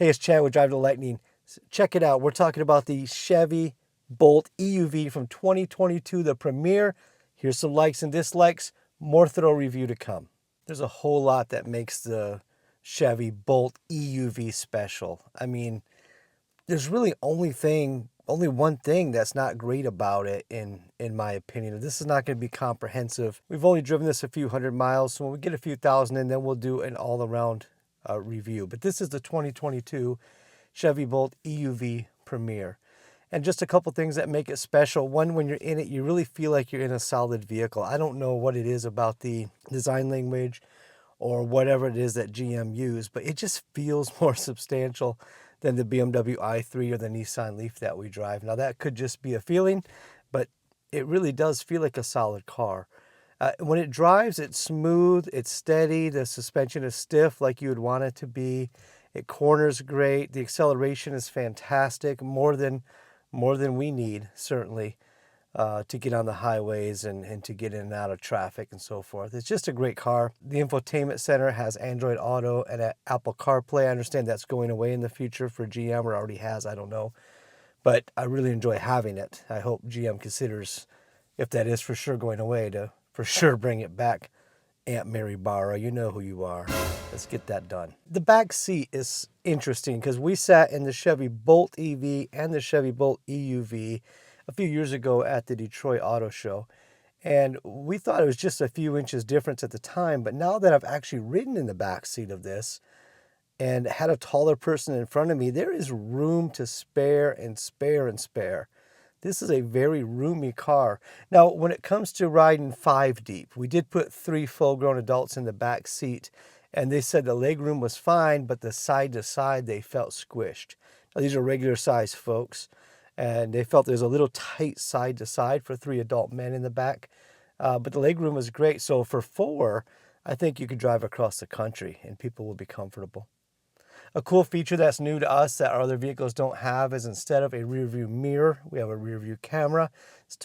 Hey, it's Chad with Drive to Lightning. Check it out. We're talking about the Chevy Bolt EUV from 2022, the Premier. Here's some likes and dislikes. More thorough review to come. There's a whole lot that makes the Chevy Bolt EUV special. I mean, there's really only one thing that's not great about it in my opinion. This is not going to be comprehensive. We've only driven this a few hundred miles, so when we get a few thousand in, then we'll do an all-around review. But this is the 2022 Chevy Bolt EUV Premier. And just a couple things that make it special. One, when you're in it, you really feel like you're in a solid vehicle. I don't know what it is about the design language or whatever it is that GM used, but it just feels more substantial than the BMW i3 or the Nissan Leaf that we drive. Now that could just be a feeling, but it really does feel like a solid car. When it drives, it's smooth, it's steady, the suspension is stiff like you would want it to be. It corners great, the acceleration is fantastic, more than we need, certainly, to get on the highways and to get in and out of traffic and so forth. It's just a great car. The infotainment center has Android Auto and Apple CarPlay. I understand that's going away in the future for GM, or already has, I don't know. But I really enjoy having it. I hope GM considers, if that is for sure going away, to for sure bring it back. Aunt Mary Barra, you know who you are. Let's get that done. The back seat is interesting because we sat in the Chevy Bolt EV and the Chevy Bolt EUV a few years ago at the Detroit Auto Show. And we thought it was just a few inches difference at the time, but now that I've actually ridden in the back seat of this and had a taller person in front of me, there is room to spare and spare and spare. This is a very roomy car. Now, when it comes to riding 5 deep, we did put 3 full-grown adults in the back seat, and they said the legroom was fine, but the side to side, they felt squished. Now, these are regular size folks, and they felt there's a little tight side to side for 3 adult men in the back, but the legroom was great. So for 4, I think you could drive across the country, and people will be comfortable. A cool feature that's new to us that our other vehicles don't have is instead of a rear view mirror, we have a rear view camera.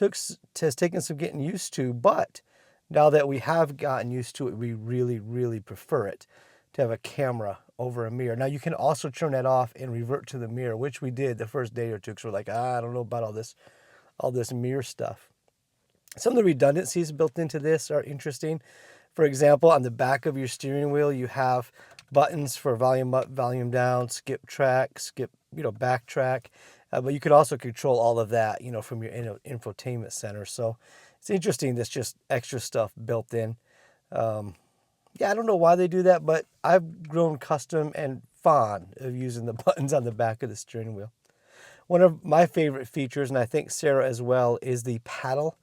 It has taken some getting used to, but now that we have gotten used to it, we really, really prefer it to have a camera over a mirror. Now you can also turn that off and revert to the mirror, which we did the first day or two because we're like, I don't know about all this mirror stuff. Some of the redundancies built into this are interesting. For example, on the back of your steering wheel, you have buttons for volume up, volume down, skip track, backtrack. But you could also control all of that, from your infotainment center. So it's interesting. That's just extra stuff built in. Yeah, I don't know why they do that, but I've grown custom and fond of using the buttons on the back of the steering wheel. One of my favorite features, and I think Sarah as well, is the paddle.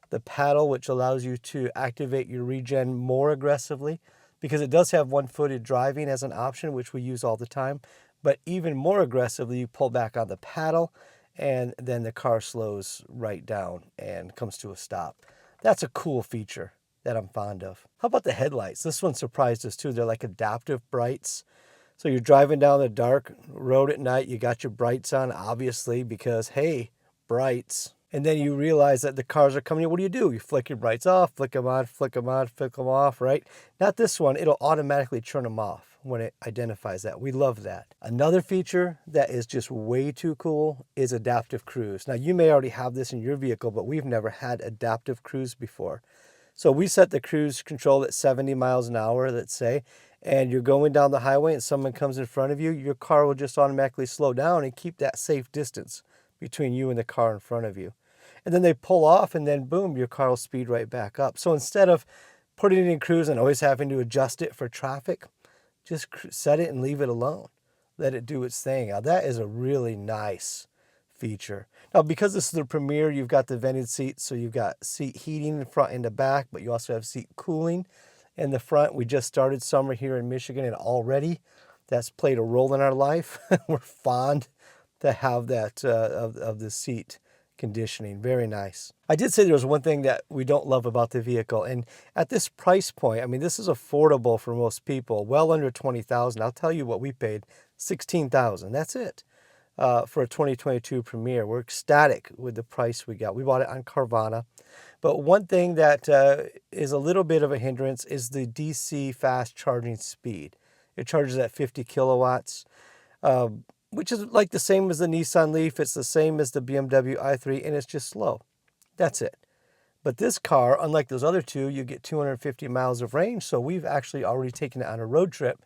The paddle, which allows you to activate your regen more aggressively, because it does have one-footed driving as an option, which we use all the time. But even more aggressively, you pull back on the paddle, and then the car slows right down and comes to a stop. That's a cool feature that I'm fond of. How about the headlights? This one surprised us too. They're like adaptive brights. So you're driving down the dark road at night, you got your brights on, obviously, because, hey, brights. And then you realize that the cars are coming in. What do? You flick your brights off, flick them on, flick them on, flick them off, right? Not this one. It'll automatically turn them off when it identifies that. We love that. Another feature that is just way too cool is adaptive cruise. Now, you may already have this in your vehicle, but we've never had adaptive cruise before. So we set the cruise control at 70 miles an hour, let's say, and you're going down the highway and someone comes in front of you, your car will just automatically slow down and keep that safe distance between you and the car in front of you. And then they pull off and then boom, your car will speed right back up. So instead of putting it in cruise and always having to adjust it for traffic, just set it and leave it alone. Let it do its thing. Now that is a really nice feature. Now because this is the Premier, you've got the vented seats, so you've got seat heating in front and the back, but you also have seat cooling in the front. We just started summer here in Michigan, and already that's played a role in our life. We're fond to have that of the seat conditioning. Very nice. I did say there was one thing that we don't love about the vehicle, and at this price point, I mean, this is affordable for most people, well under $20,000. I'll tell you what we paid, $16,000. That's it for a 2022 Premier. We're ecstatic with the price we got. We bought it on Carvana, but one thing that is a little bit of a hindrance is the DC fast charging speed. It charges at 50 kilowatts. which is like the same as the Nissan Leaf. It's the same as the BMW i3, and it's just slow. That's it. But this car, unlike those other two, you get 250 miles of range. So we've actually already taken it on a road trip.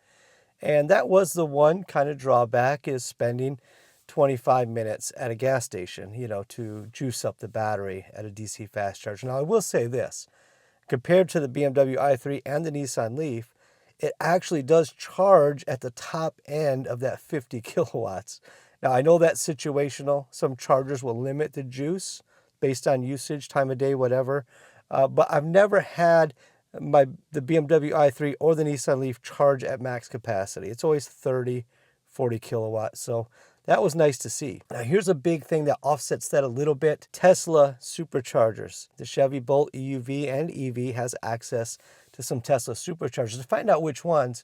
And that was the one kind of drawback, is spending 25 minutes at a gas station, to juice up the battery at a DC fast charge. Now, I will say this, compared to the BMW i3 and the Nissan Leaf, it actually does charge at the top end of that 50 kilowatts. Now, I know that's situational. Some chargers will limit the juice based on usage, time of day, whatever. But I've never had the BMW i3 or the Nissan Leaf charge at max capacity. It's always 30, 40 kilowatts. So that was nice to see. Now, here's a big thing that offsets that a little bit. Tesla superchargers. The Chevy Bolt EUV and EV has access to some Tesla superchargers. To find out which ones,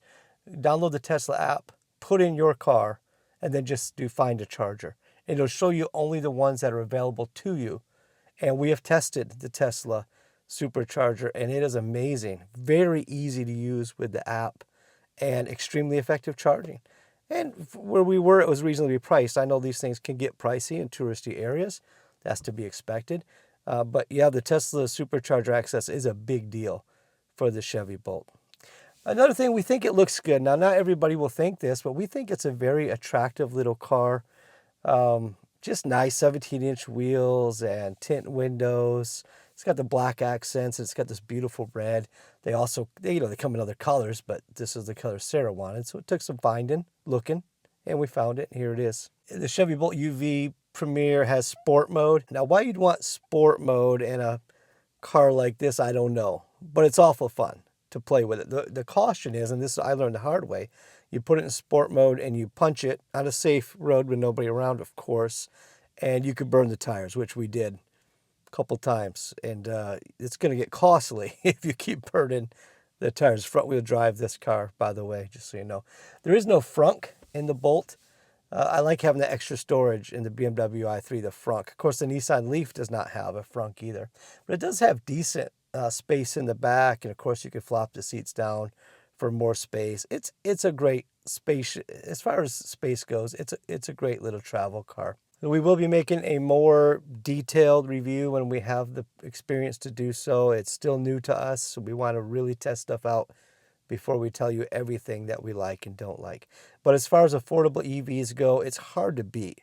download the Tesla app, put in your car, and then just do find a charger. And it'll show you only the ones that are available to you. And we have tested the Tesla supercharger, and it is amazing. Very easy to use with the app, and extremely effective charging. And where we were, it was reasonably priced. I know these things can get pricey in touristy areas. That's to be expected. But yeah, the Tesla supercharger access is a big deal for the Chevy Bolt. Another thing, we think it looks good. Now, not everybody will think this, but we think it's a very attractive little car. Just nice 17-inch wheels and tint windows. It's got the black accents, and it's got this beautiful red. They also, they come in other colors, but this is the color Sarah wanted. So it took some finding, looking, and we found it. Here it is. The Chevy Bolt EUV Premier has sport mode. Now, why you'd want sport mode in a car like this, I don't know. But it's awful fun to play with it. The caution is, and this I learned the hard way, you put it in sport mode and you punch it on a safe road with nobody around, of course, and you could burn the tires, which we did a couple times. And it's going to get costly if you keep burning the tires. Front wheel drive this car, by the way, just so you know. There is no frunk in the Bolt. I like having the extra storage in the BMW i3, the frunk. Of course, the Nissan Leaf does not have a frunk either, but it does have decent space in the back, and of course you can flop the seats down for more space. It's a great space as far as space goes. It's a great little travel car. We will be making a more detailed review when we have the experience to do so. It's still new to us, so we want to really test stuff out before we tell you everything that we like and don't like. But as far as affordable EVs go, it's hard to beat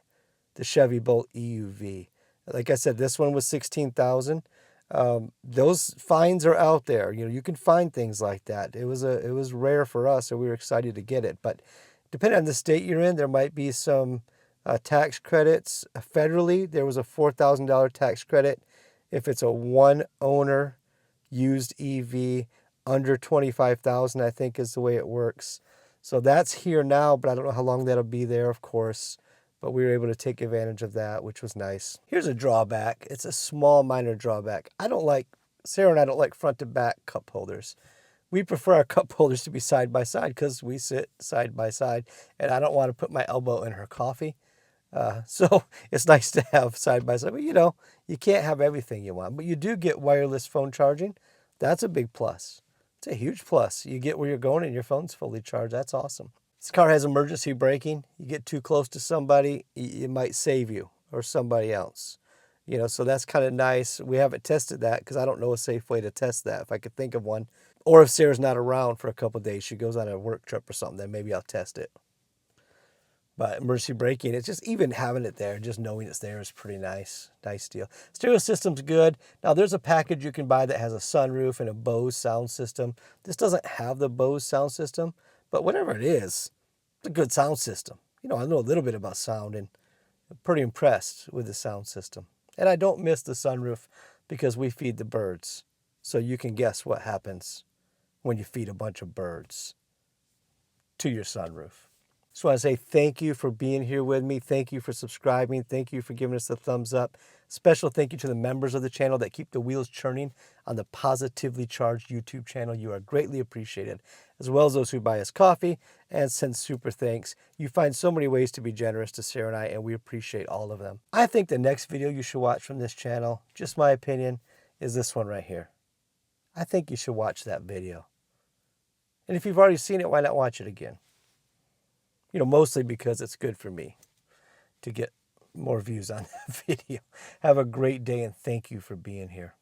the Chevy Bolt EUV. Like I said, this one was $16,000. Those finds are out there. You can find things like that. It was rare for us, so we were excited to get it. But depending on the state you're in, there might be some tax credits. Federally, there was a $4,000 tax credit if it's a one-owner used EV under $25,000, I think is the way it works. So that's here now, but I don't know how long that'll be there, of course. But we were able to take advantage of that, which was nice. Here's a drawback. It's a small, minor drawback. Sarah and I don't like front to back cup holders. We prefer our cup holders to be side by side because we sit side by side, and I don't want to put my elbow in her coffee. So it's nice to have side by side. But you can't have everything you want. But you do get wireless phone charging. That's a big plus. It's a huge plus. You get where you're going and your phone's fully charged. That's awesome. This car has emergency braking. You get too close to somebody, it might save you or somebody else. So that's kind of nice. We haven't tested that because I don't know a safe way to test that. If I could think of one, or if Sarah's not around for a couple of days, she goes on a work trip or something, then maybe I'll test it. But emergency braking, it's just even having it there, just knowing it's there is pretty nice. Nice deal. Stereo system's good. Now there's a package you can buy that has a sunroof and a Bose sound system. This doesn't have the Bose sound system, but whatever it is, it's a good sound system. I know a little bit about sound, and I'm pretty impressed with the sound system. And I don't miss the sunroof because we feed the birds. So you can guess what happens when you feed a bunch of birds to your sunroof. Just want to say thank you for being here with me. Thank you for subscribing. Thank you for giving us the thumbs up. Special thank you to the members of the channel that keep the wheels churning on the Positively Charged YouTube channel. You are greatly appreciated, as well as those who buy us coffee and send super thanks. You find so many ways to be generous to Sarah and I, and we appreciate all of them. I think the next video you should watch from this channel, just my opinion, is this one right here. I think you should watch that video. And if you've already seen it, why not watch it again? You know, mostly because it's good for me to get more views on that video. Have a great day and thank you for being here.